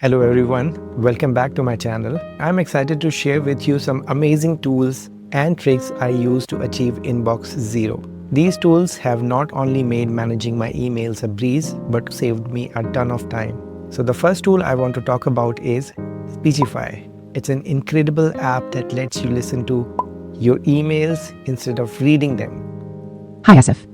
Hello everyone, welcome back to my channel. I'm excited to share with you some amazing tools and tricks I use to achieve inbox zero. These tools have not only made managing my emails a breeze, but saved me a ton of time. So the first tool I want to talk about is Speechify. It's an incredible app that lets you listen to your emails instead of reading them. Hi, Asif.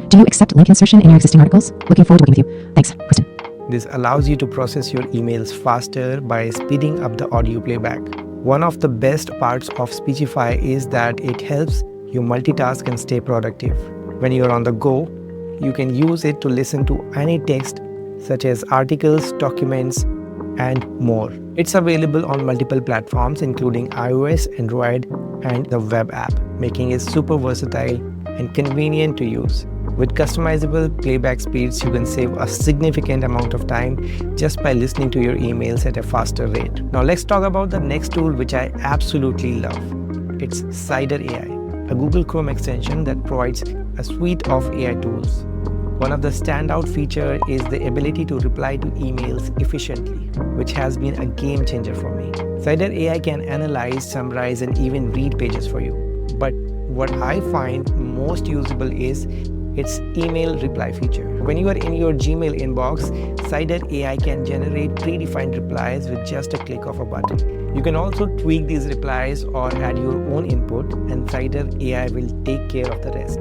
Do you accept link insertion in your existing articles? Looking forward to working with you. Thanks, Kristen. This allows you to process your emails faster by speeding up the audio playback. One of the best parts of Speechify is that it helps you multitask and stay productive. When you're on the go, you can use it to listen to any text such as articles, documents, and more. It's available on multiple platforms including iOS, Android, and the web app, making it super versatile and convenient to use. With customizable playback speeds, you can save a significant amount of time just by listening to your emails at a faster rate. Now let's talk about the next tool which I absolutely love. It's Cider AI, a Google Chrome extension that provides a suite of AI tools. One of the standout features is the ability to reply to emails efficiently, which has been a game changer for me. Cider AI can analyze, summarize, and even read pages for you. But what I find most usable is its email reply feature. When you are in your Gmail inbox, Cider AI can generate predefined replies with just a click of a button. You can also tweak these replies or add your own input, and Cider AI will take care of the rest,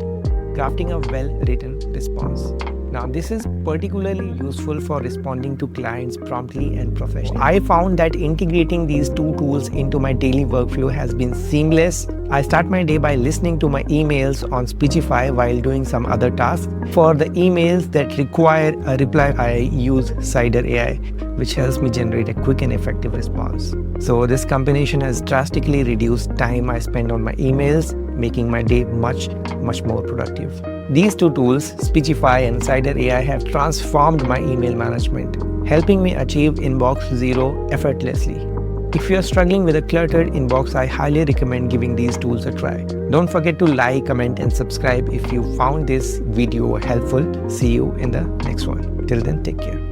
crafting a well-written response. Now, this is particularly useful for responding to clients promptly and professionally. I found that integrating these two tools into my daily workflow has been seamless. I start my day by listening to my emails on Speechify while doing some other tasks. For the emails that require a reply, I use Cider AI, which helps me generate a quick and effective response. So this combination has drastically reduced time I spend on my emails, making my day much more productive. These two tools, Speechify and Cider AI, have transformed my email management, helping me achieve inbox zero effortlessly. If you are struggling with a cluttered inbox, I highly recommend giving these tools a try. Don't forget to like, comment, and subscribe if you found this video helpful. See you in the next one. Till then, take care.